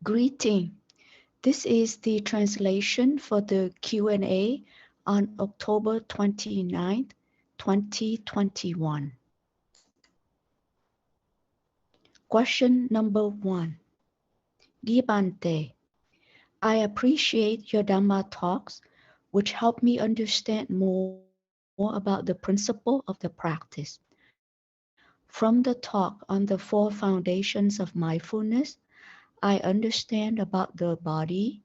Greeting. This is the translation for the Q&A on October 29th, 2021. Question number 1. Gibante, I appreciate your Dharma talks, which help me understand more about the principle of the practice. From the talk on the 4 foundations of mindfulness, I understand about the body,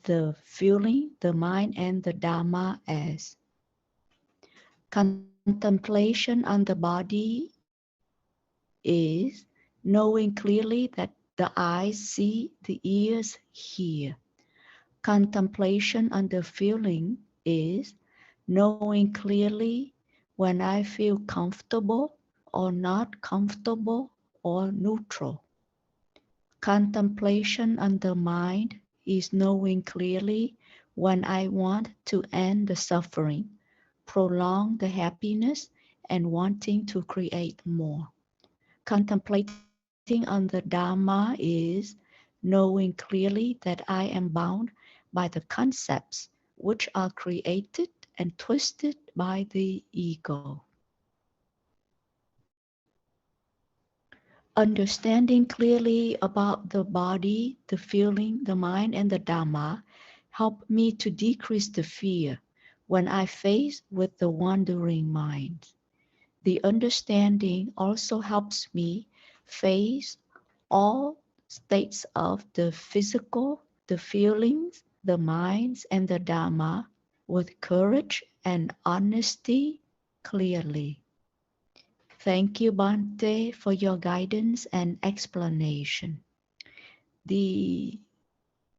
the feeling, the mind, and the Dharma as contemplation on the body is knowing clearly that the eyes see, the ears hear. Contemplation on the feeling is knowing clearly when I feel comfortable or not comfortable or neutral. Contemplation on the mind is knowing clearly when I want to end the suffering, prolong the happiness, and wanting to create more. Contemplating on the Dharma is knowing clearly that I am bound by the concepts which are created and twisted by the ego. Understanding clearly about the body, the feeling, the mind, and the Dharma help me to decrease the fear when I face with the wandering mind. The understanding also helps me face all states of the physical, the feelings, the minds, and the Dharma with courage and honesty clearly. Thank you, Bhante, for your guidance and explanation. The,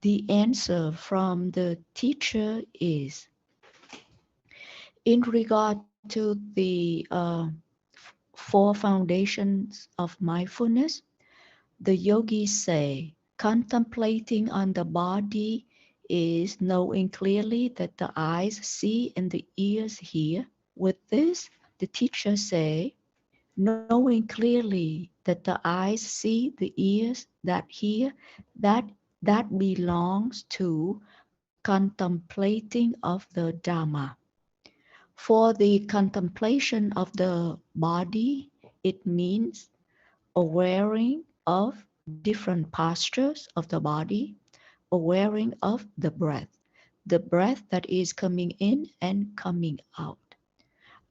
the answer from the teacher is, in regard to the 4 foundations of mindfulness, the yogis say, contemplating on the body is knowing clearly that the eyes see and the ears hear. With this, the teachers say, knowing clearly that the eyes see, the ears that hear, that belongs to contemplating of the Dharma. For the contemplation of the body, it means awareing of different postures of the body, awareing of the breath that is coming in and coming out.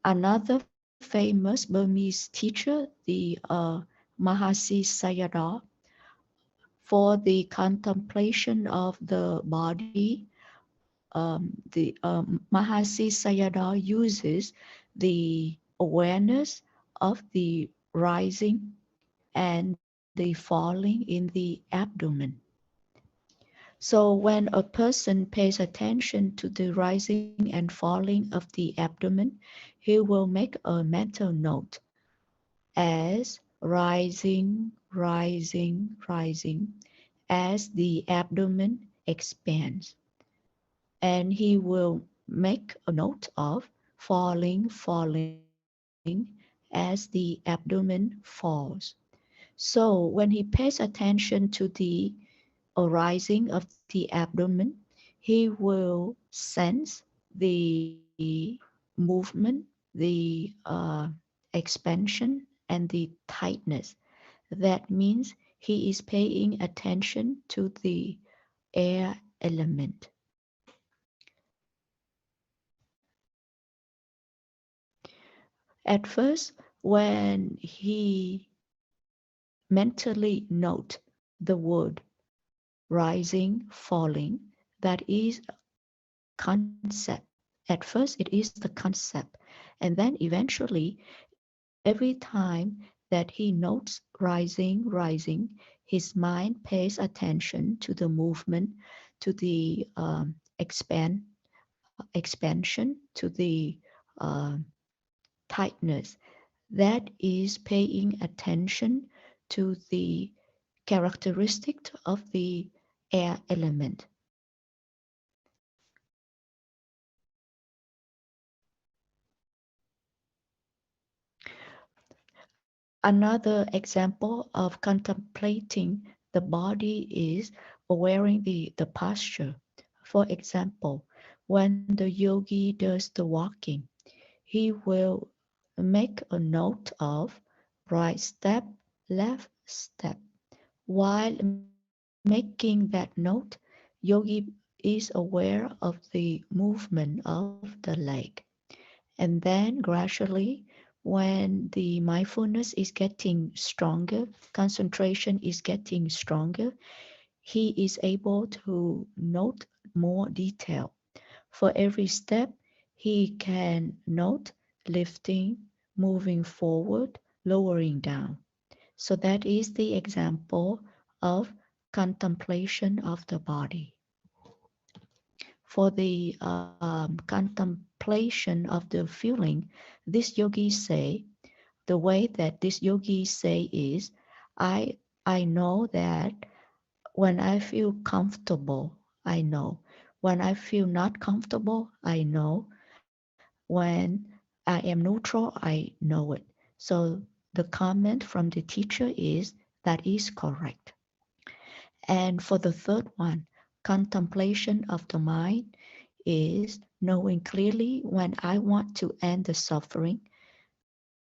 Another famous Burmese teacher, the Mahasi Sayadaw, for the contemplation of the body, the Mahasi Sayadaw uses the awareness of the rising and the falling in the abdomen. So when a person pays attention to the rising and falling of the abdomen, he will make a mental note as rising, rising, rising as the abdomen expands. And he will make a note of falling, falling as the abdomen falls. So when he pays attention to the arising of the abdomen, he will sense the movement, the expansion, and the tightness. That means he is paying attention to the air element. At first, when he mentally note the word rising, falling, that is concept. At first, it is the concept. And then eventually, every time that he notes rising, rising, his mind pays attention to the movement, to the expansion, to the uh, tightness. That is paying attention to the characteristic of the air element. Another example of contemplating the body is wearing the posture. For example, when the yogi does the walking, he will make a note of right step, left step. While making that note, yogi is aware of the movement of the leg. And then gradually, when the mindfulness is getting stronger, concentration is getting stronger, he is able to note more detail. For every step, he can note lifting, moving forward, lowering down. So that is the example of contemplation of the body. For the contemplation of the feeling, these yogis say, the way that these yogis say is, I I know that when I feel comfortable, I know. When I feel not comfortable, I know. When I am neutral, I know it. So the comment from the teacher is that is correct. And for the third one, contemplation of the mind is knowing clearly when I want to end the suffering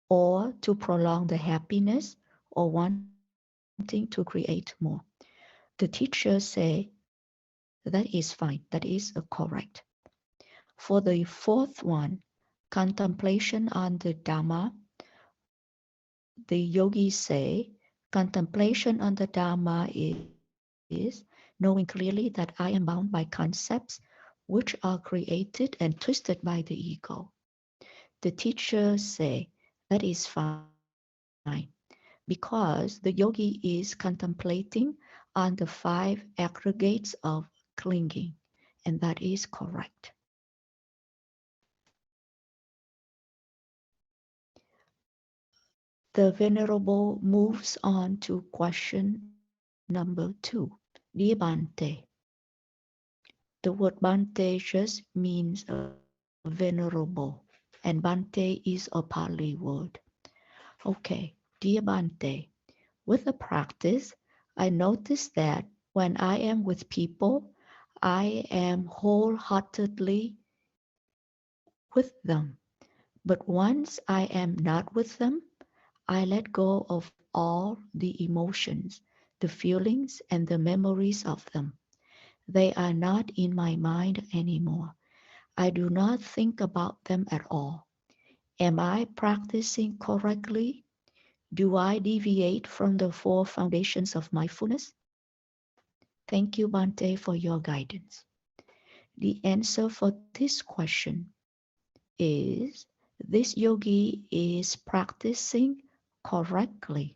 or to prolong the happiness or wanting to create more. The teacher say that is fine, that is correct. For the fourth one, contemplation on the Dharma, the yogis say contemplation on the Dharma is knowing clearly that I am bound by concepts which are created and twisted by the ego. The teachers say that is fine because the yogi is contemplating on the 5 aggregates of clinging, and that is correct. The Venerable moves on to question number 2. Dear Bante, the word Bante just means a venerable, and Bante is a Pali word. Okay, dear Bante, with the practice, I notice that when I am with people, I am wholeheartedly with them. But once I am not with them, I let go of all the emotions, the feelings, and the memories of them. They are not in my mind anymore. I do not think about them at all. Am I practicing correctly? Do I deviate from the 4 foundations of mindfulness? Thank you, Bante, for your guidance. The answer for this question is this yogi is practicing correctly,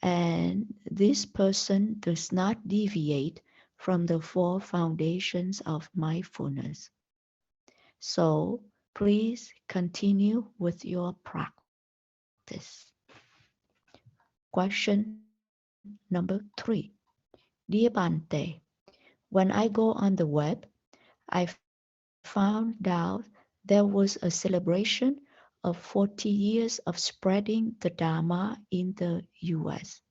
and this person does not deviate from the 4 foundations of mindfulness. So please continue with your practice. Question number 3. Dear Bante, when I go on the web, I found out there was a celebration of 40 years of spreading the Dharma in the US.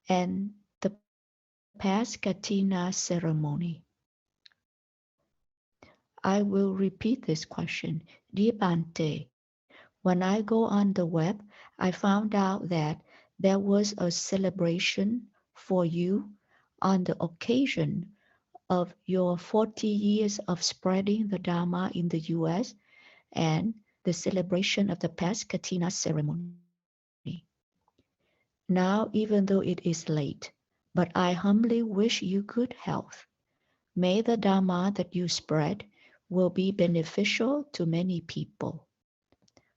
And the Paskatina ceremony. I will repeat this question. Dear Bante, when I go on the web, I found out that there was a celebration for you on the occasion of your 40 years of spreading the Dharma in the US and the celebration of the Paskatina ceremony. Now, even though it is late, but I humbly wish you good health. May the Dharma that you spread will be beneficial to many people.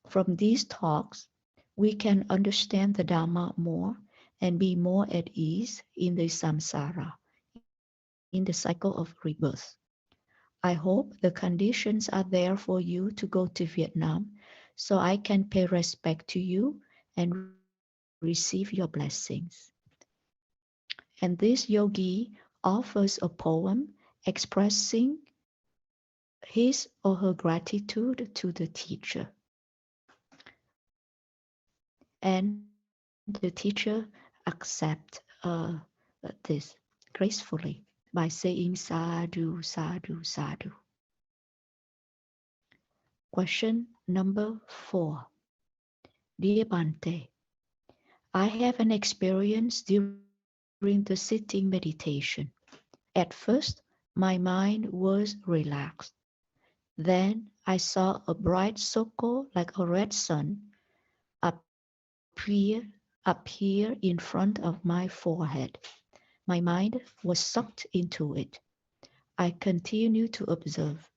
From these talks, we can understand the Dharma more and be more at ease in the samsara, in the cycle of rebirth. I hope the conditions are there for you to go to Vietnam so I can pay respect to you and receive your blessings. And this yogi offers a poem expressing his or her gratitude to the teacher. And the teacher accept this gracefully by saying sadhu, sadhu, sadhu. Question number 4. Dear Bante, I have an experience during the sitting meditation. At first, my mind was relaxed. Then I saw a bright circle like a red sun appear in front of my forehead. My mind was sucked into it. I continued to observe.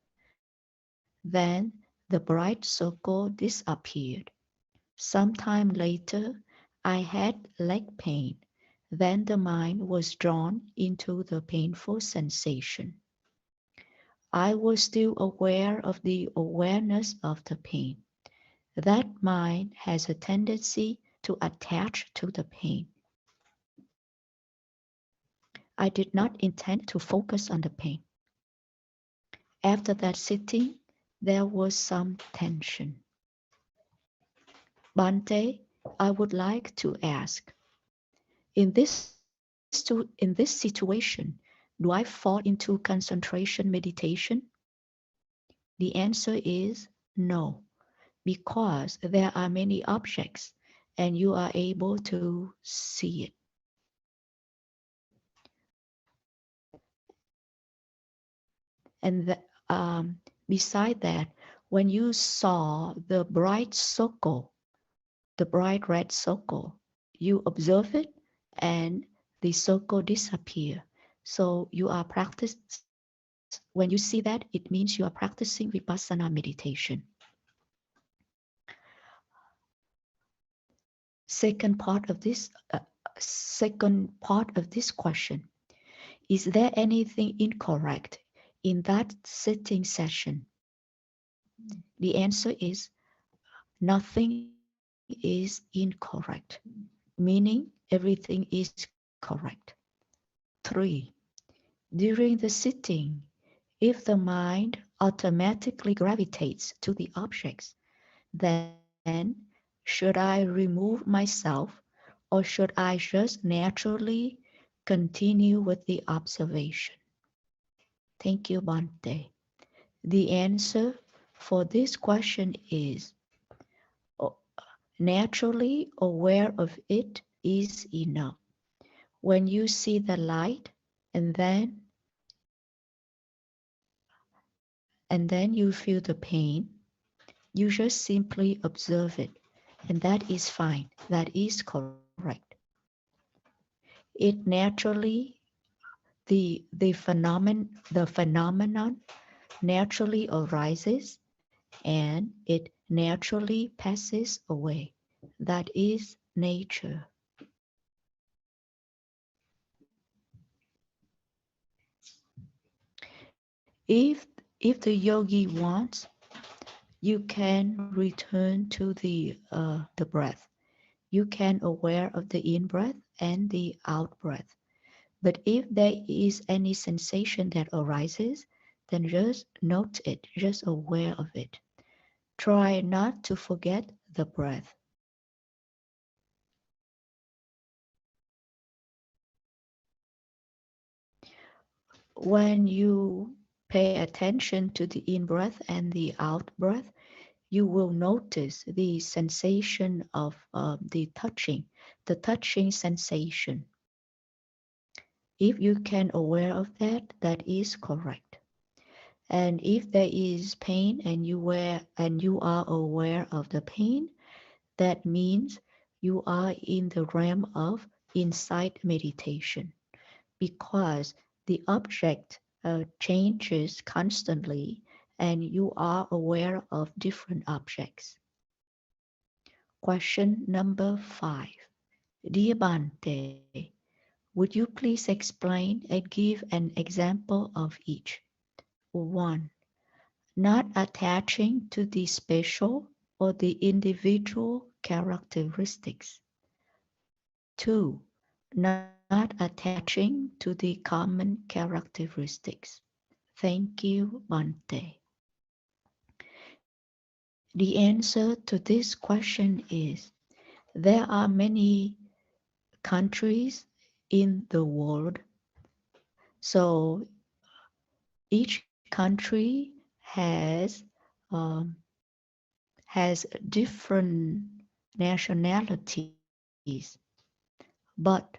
Then the bright circle disappeared. Sometime later, I had leg pain. Then the mind was drawn into the painful sensation. I was still aware of the awareness of the pain. That mind has a tendency to attach to the pain. I did not intend to focus on the pain. After that sitting, there was some tension. Bante, I would like to ask, in this situation, do I fall into concentration meditation? The answer is no, because there are many objects and you are able to see it. And beside that, when you saw the bright circle, the bright red circle, you observe it and the circle disappear. So you are when you see that, it means you are practicing vipassana meditation. Second part of this second part of this question: is there anything incorrect in that sitting session? The answer is nothing is incorrect, meaning everything is correct. 3. During the sitting, if the mind automatically gravitates to the objects, then should I remove myself or should I just naturally continue with the observation? Thank you, Bante. The answer for this question is naturally aware of it is enough. When you see the light and then you feel the pain, you just simply observe it. And that is fine. That is correct. It naturally the phenomenon naturally arises and it naturally passes away. That is nature. If the yogi wants, you can return to the breath. You can aware of the in breath and the out breath. But if there is any sensation that arises, then just note it, just aware of it. Try not to forget the breath. When you pay attention to the in breath and the out breath, you will notice the sensation of the touching sensation. If you can aware of that, that is correct. And if there is pain and you are aware of the pain, that means you are in the realm of insight meditation, because the object changes constantly and you are aware of different objects. Question number 5. Dear Bante, would you please explain and give an example of each? 1. Not attaching to the special or the individual characteristics. 2. Not attaching to the common characteristics. Thank you, Bante. The answer to this question is There are many countries in the world. So each country um, has different nationalities, but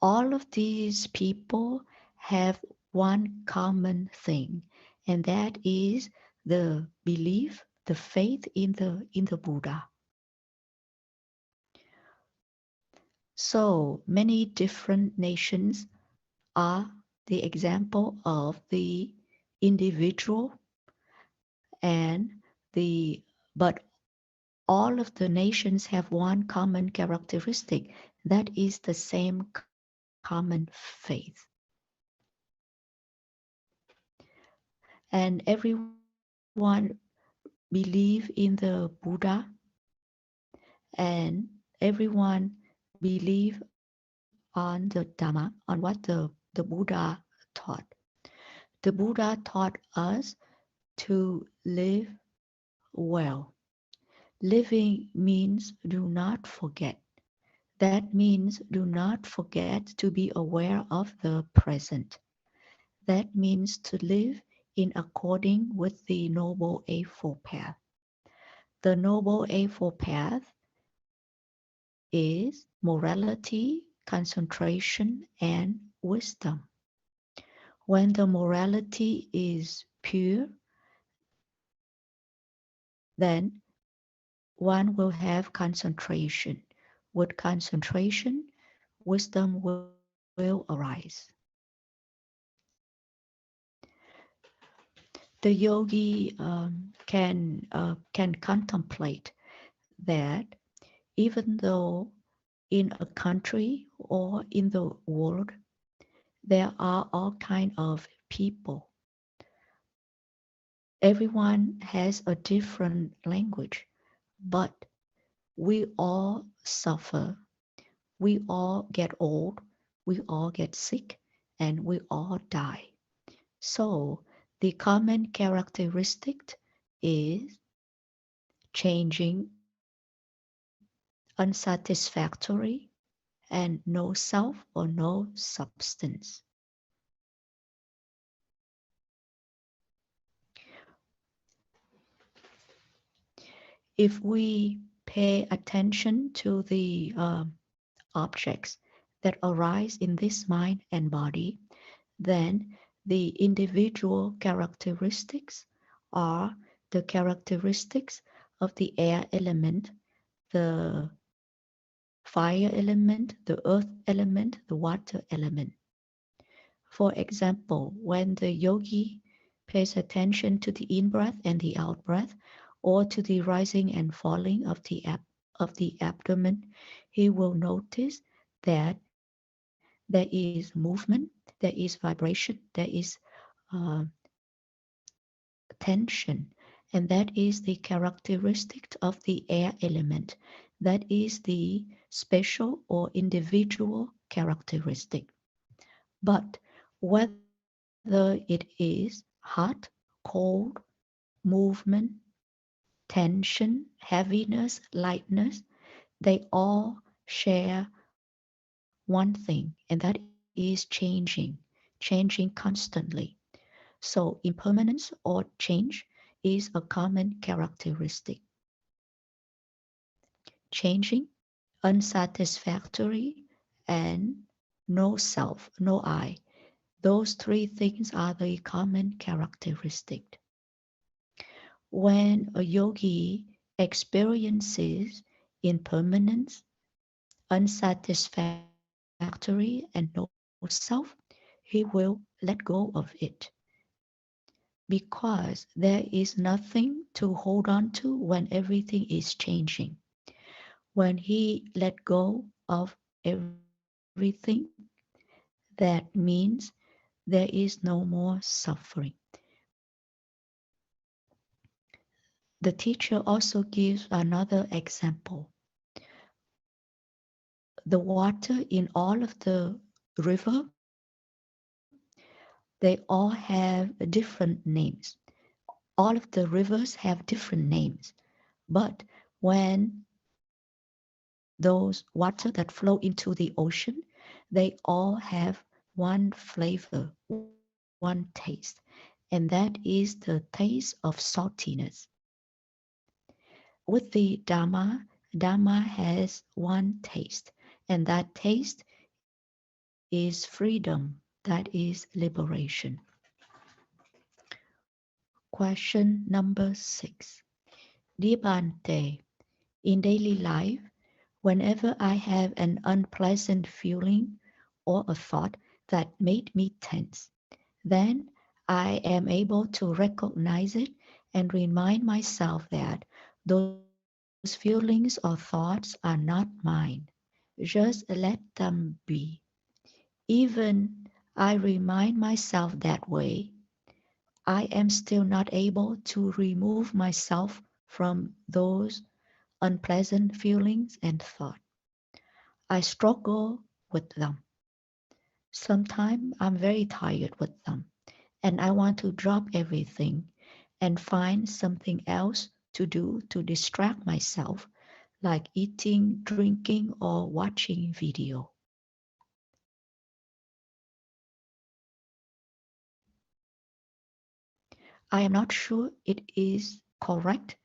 all of these people have one common thing, and that is the belief, the faith in the Buddha. So many different nations are the example of the individual and the but all of the nations have one common characteristic, that is the same common faith. And everyone believe in the Buddha, and everyone believe on the Dharma, on what the Buddha taught. The Buddha taught us to live well. Living means do not forget. That means do not forget to be aware of the present. That means to live in according with the Noble Eightfold Path. The Noble Eightfold Path is morality, concentration, and wisdom. When the morality is pure, then one will have concentration. With concentration, wisdom will arise. The yogi can contemplate that even though in a country or in the world there are all kind of people, everyone has a different language, but we all suffer, we all get old, we all get sick, and we all die. So the common characteristic is changing, unsatisfactory, and no self or no substance. If we pay attention to the objects that arise in this mind and body, then the individual characteristics are the characteristics of the air element, the fire element, the earth element, the water element. For example, when the yogi pays attention to the in breath and the out breath, or to the rising and falling of the abdomen, he will notice that there is movement, there is vibration, there is uh, tension, and that is the characteristic of the air element. That is the special or individual characteristic. But whether it is hot, cold, movement, tension, heaviness, lightness, they all share one thing, and that is changing constantly. So impermanence or change is a common characteristic. Changing, unsatisfactory, and no self, no I. Those three things are the common characteristic. When a yogi experiences impermanence, unsatisfactory, and no self, he will let go of it because there is nothing to hold on to when everything is changing. When he let go of everything, that means there is no more suffering. The teacher also gives another example. The water in all of the river, they all have different names. All of the rivers have different names. But when those water that flow into the ocean, they all have one flavor, one taste, and that is the taste of saltiness. With the Dharma, Dharma has one taste, and that taste is freedom, that is liberation. Question number 6. Dear Bhante, in daily life, whenever I have an unpleasant feeling or a thought that made me tense, then I am able to recognize it and remind myself that those feelings or thoughts are not mine. Just let them be. Even I remind myself that way, I am still not able to remove myself from those unpleasant feelings and thoughts. I struggle with them. Sometimes I'm very tired with them and I want to drop everything and find something else to do to distract myself, like eating, drinking, or watching video. I am not sure it is correct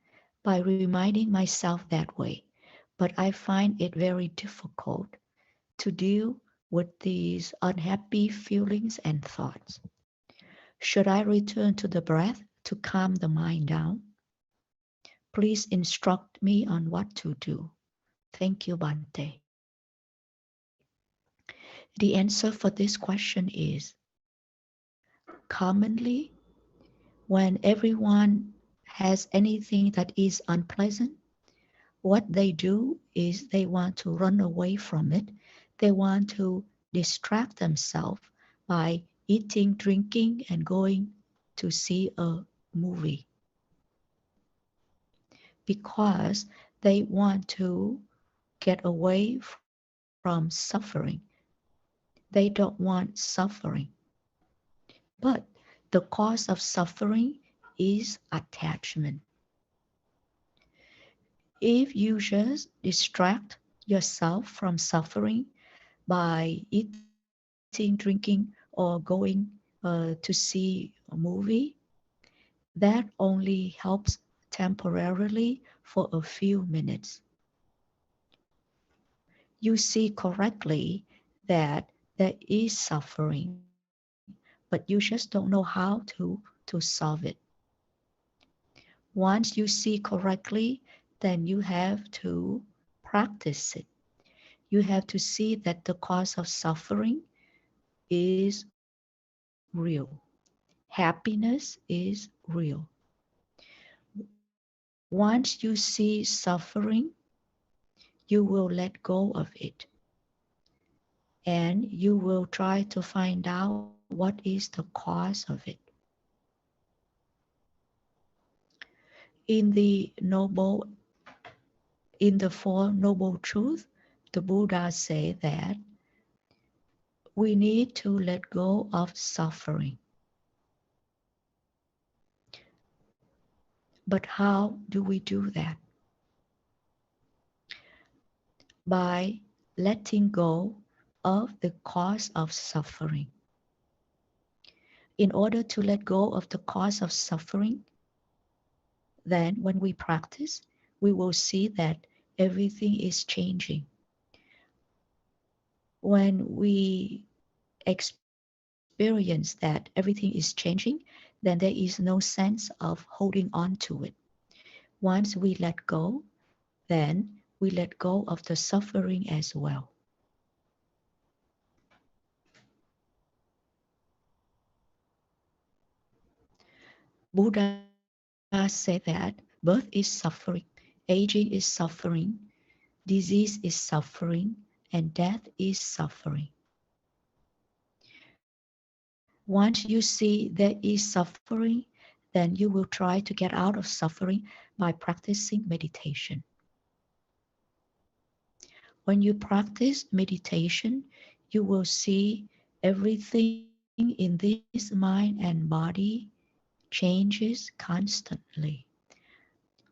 by reminding myself that way, but I find it very difficult to deal with these unhappy feelings and thoughts. Should I return to the breath to calm the mind down? Please instruct me on what to do. Thank you, Bante. The answer for this question is commonly, when everyone has anything that is unpleasant, what they do is they want to run away from it. They want to distract themselves by eating, drinking, and going to see a movie because they want to get away from suffering. They don't want suffering. But the cause of suffering is attachment. If you just distract yourself from suffering by eating, drinking, or going to see a movie, that only helps temporarily for a few minutes. You see correctly that there is suffering, but you just don't know how to solve it. Once you see correctly, then you have to practice it. You have to see that the cause of suffering is real. Happiness is real. Once you see suffering, you will let go of it and you will try to find out what is the cause of it. In the noble, in the Four Noble Truths, the Buddha said that we need to let go of suffering. But how do we do that? By letting go of the cause of suffering. In order to let go of the cause of suffering, then when we practice, we will see that everything is changing. When we experience that everything is changing, then there is no sense of holding on to it. Once we let go, then we let go of the suffering as well. Buddha said that birth is suffering, aging is suffering, disease is suffering, and death is suffering. Once you see there is suffering, then you will try to get out of suffering by practicing meditation. When you practice meditation, you will see everything in this mind and body changes constantly.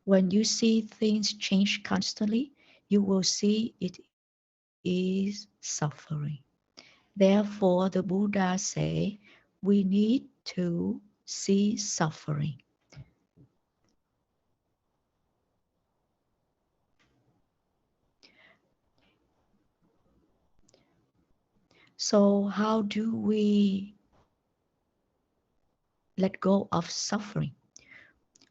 When you see things change constantly, you will see it is suffering. Therefore, the Buddha say we need to see suffering. So how do we let go of suffering?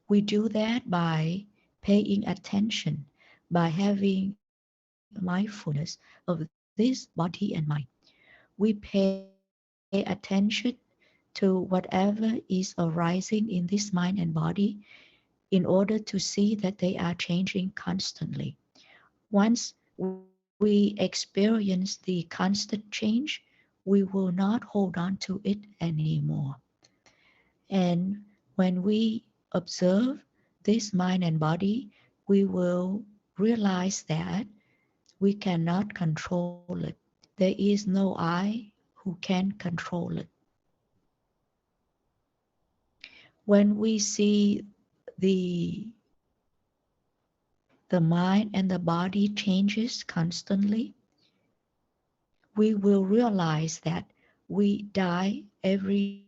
We do that by paying attention, by having mindfulness of this body and mind. We pay attention to whatever is arising in this mind and body in order to see that they are changing constantly. Once we experience the constant change, we will not hold on to it anymore. And when we observe this mind and body, we will realize that we cannot control it. There is no I who can control it. When we see the the mind and the body changes constantly, we will realize that we die every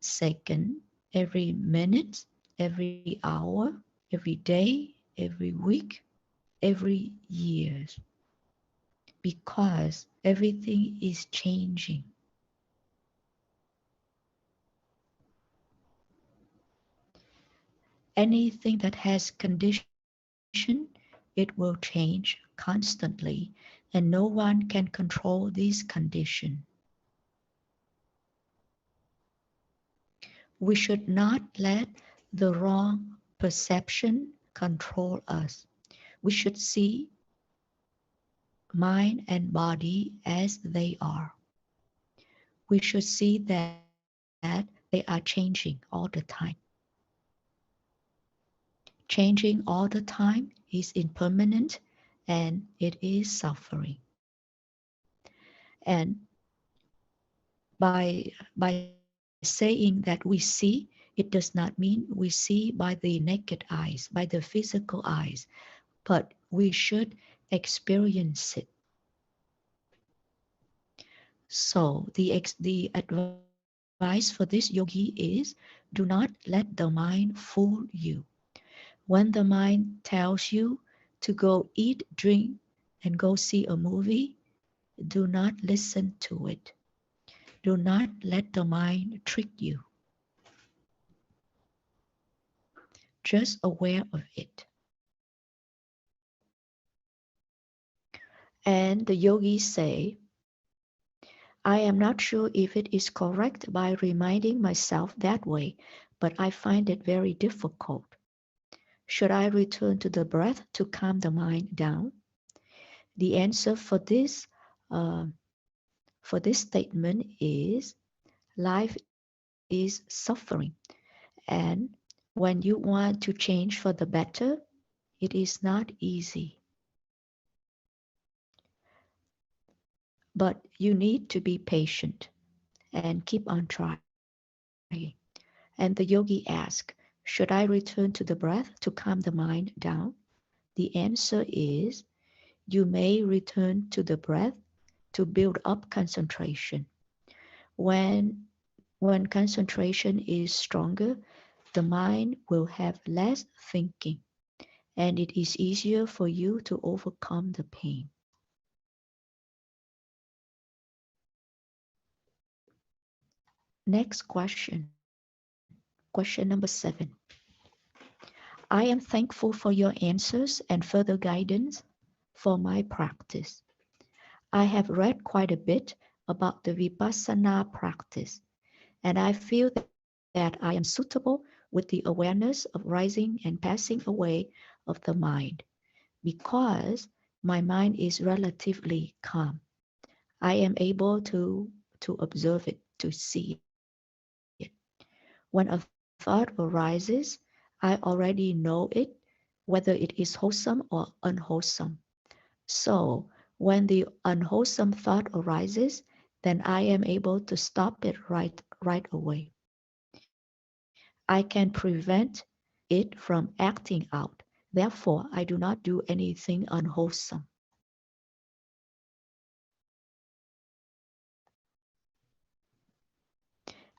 second, every minute, every hour, every day, every week, every year, because everything is changing. Anything that has condition, it will change constantly, and no one can control this condition. We should not let the wrong perception control us. We should see mind and body as they are. We should see that they are changing all the time. Changing all the time is impermanent and it is suffering. And by saying that we see, it does not mean we see by the naked eyes, by the physical eyes, but we should experience it. So the advice for this yogi is do not let the mind fool you. When the mind tells you to go eat, drink, and go see a movie, do not listen to it. Do not let the mind trick you. Just aware of it. And the yogis say, I am not sure if it is correct by reminding myself that way, but I find it very difficult. Should I return to the breath to calm the mind down? The answer uh, for this statement is life is suffering, and when you want to change for the better, it is not easy. But you need to be patient and keep on trying. And the yogi asked, should I return to the breath to calm the mind down? The answer is you may return to the breath to build up concentration. When concentration is stronger, the mind will have less thinking, and it is easier for you to overcome the pain. Next question. Question number 7. I am thankful for your answers and further guidance for my practice. I have read quite a bit about the Vipassana practice, and I feel that I am suitable with the awareness of rising and passing away of the mind because my mind is relatively calm. I am able to observe it, to see it. When a thought arises, I already know it, whether it is wholesome or unwholesome. So when the unwholesome thought arises, then I am able to stop it right away. I can prevent it from acting out. Therefore, I do not do anything unwholesome.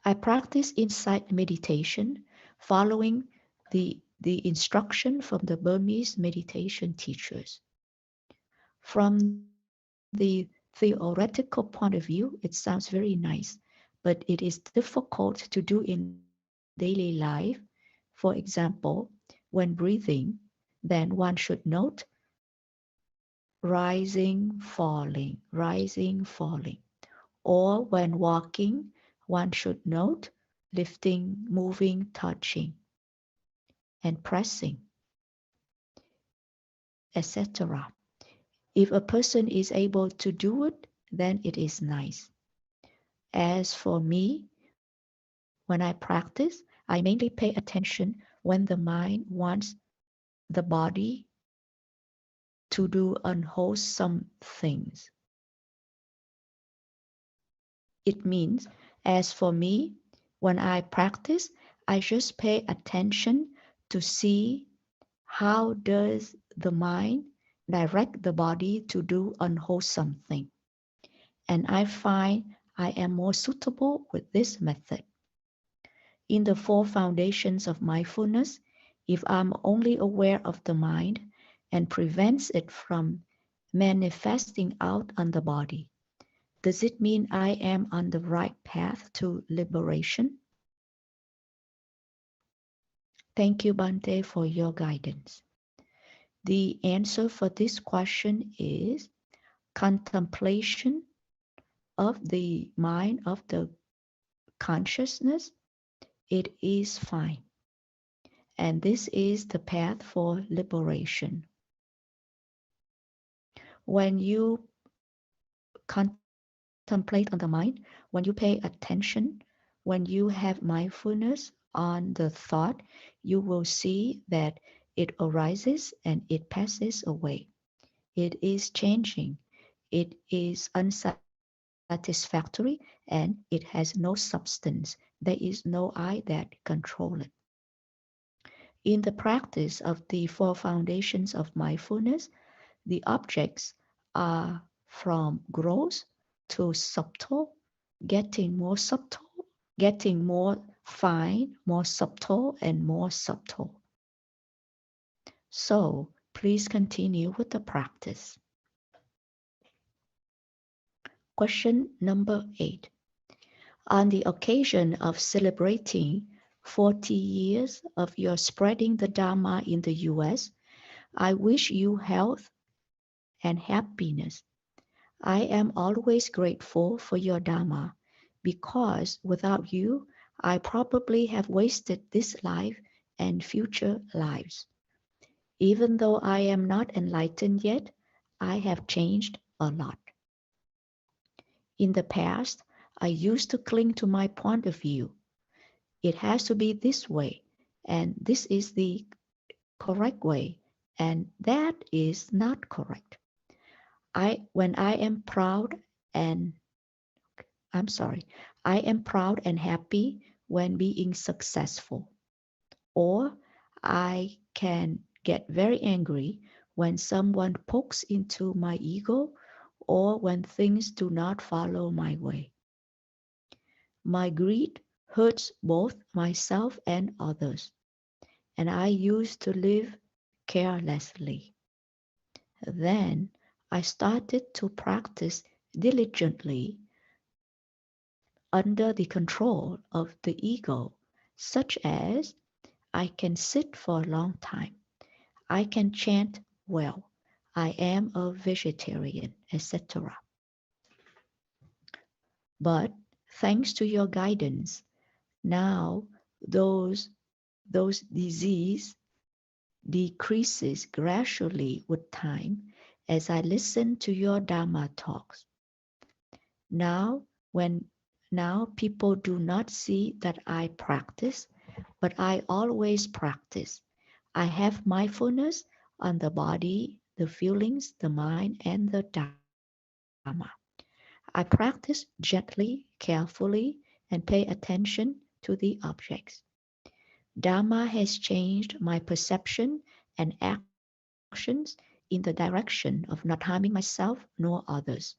I practice insight meditation following the instruction from the Burmese meditation teachers. From the theoretical point of view, it sounds very nice, but it is difficult to do in daily life. For example, when breathing, then one should note rising, falling. Or when walking, one should note lifting, moving, touching, and pressing, etc. If a person is able to do it, then it is nice. As for me, when I practice, I mainly pay attention when the mind wants the body to do unwholesome things. It means, as for me, when I practice, I just pay attention to see how does the mind direct the body to do unwholesome thing. And I find I am more suitable with this method. In the four foundations of mindfulness, if I'm only aware of the mind and prevents it from manifesting out on the body, does it mean I am on the right path to liberation? Thank you, Bante, for your guidance. The answer for this question is contemplation of the mind, of the consciousness. It is fine. And this is the path for liberation. When you contemplate on the mind, when you pay attention, when you have mindfulness on the thought, you will see that it arises and it passes away. It is changing. It is unsatisfactory and it has no substance. There is no I that control it. In the practice of the four foundations of mindfulness, the objects are from gross to subtle, getting more subtle, getting more fine, more subtle, and more subtle. So please continue with the practice. Question number 8. On the occasion of celebrating 40 years of your spreading the Dharma in the US, I wish you health and happiness. I am always grateful for your Dharma because without you, I probably have wasted this life and future lives. Even though I am not enlightened yet, I have changed a lot. In the past, I used to cling to my point of view. It has to be this way, and this is the correct way, and that is not correct. When I am proud and I am proud and happy when being successful. Or I can get very angry when someone pokes into my ego or when things do not follow my way. My greed hurts both myself and others, and I used to live carelessly. Then I started to practice diligently under the control of the ego, such as I can sit for a long time, I can chant well, I am a vegetarian, etc. But thanks to your guidance, now those disease decreases gradually with time as I listen to your Dharma talks. Now, now people do not see that I practice, but I always practice. I have mindfulness on the body, the feelings, the mind, and the Dharma. I practice gently, carefully, and pay attention to the objects. Dharma has changed my perception and action instructions in the direction of not harming myself nor others.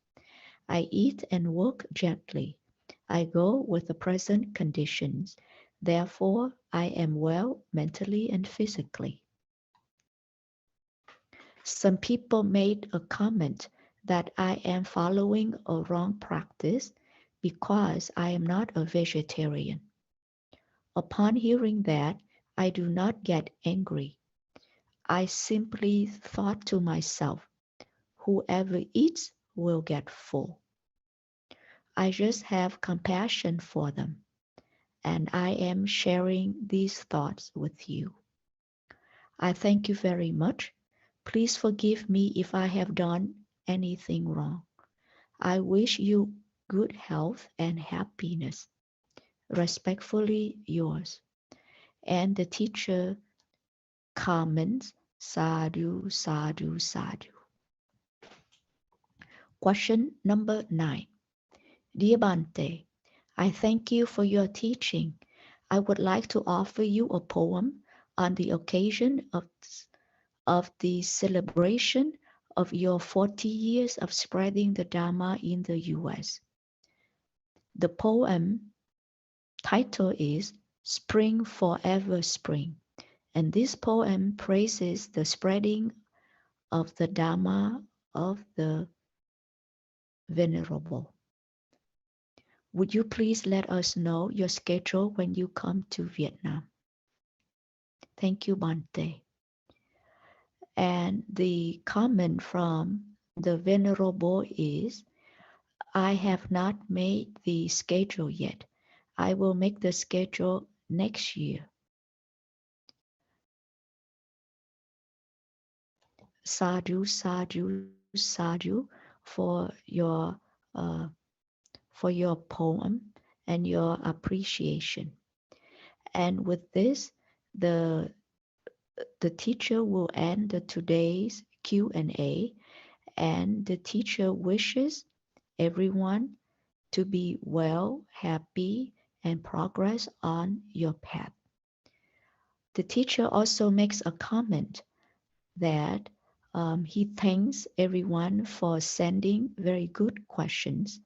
I eat and work gently. I go with the present conditions. Therefore, I am well mentally and physically. Some people made a comment that I am following a wrong practice because I am not a vegetarian. Upon hearing that, I do not get angry. I simply thought to myself, whoever eats will get full. I just have compassion for them, and I am sharing these thoughts with you. I thank you very much. Please forgive me if I have done anything wrong. I wish you good health and happiness. Respectfully yours. And the teacher comments, sadhu, sadhu, sadhu. Question number 9. Dear Bante, I thank you for your teaching. I would like to offer you a poem on the occasion of the celebration of your 40 years of spreading the Dharma in the US. The poem title is Spring Forever Spring, and this poem praises the spreading of the Dharma of the Venerable. Would you please let us know your schedule when you come to Vietnam? Thank you, Bante. And the comment from the Venerable is, I have not made the schedule yet. I will make the schedule next year. Sadhu, sadhu, sadhu uh, for your poem and your appreciation. And with this, the teacher will end today's Q&A, and the teacher wishes everyone to be well, happy, and progress on your path. The teacher also makes a comment that he thanks everyone for sending very good questions,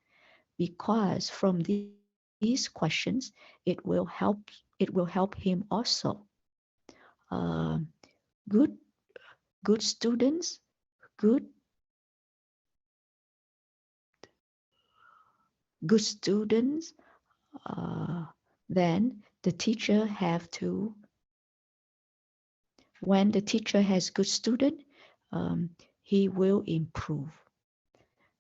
because from these questions it will help him also. Uh, good good students, good students. Then the teacher have to. When the teacher has good student, he will improve.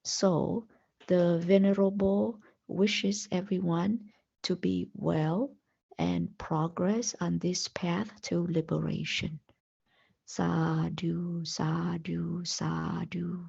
So the Venerable wishes everyone to be well and progress on this path to liberation. Sadhu, sadhu, sadhu.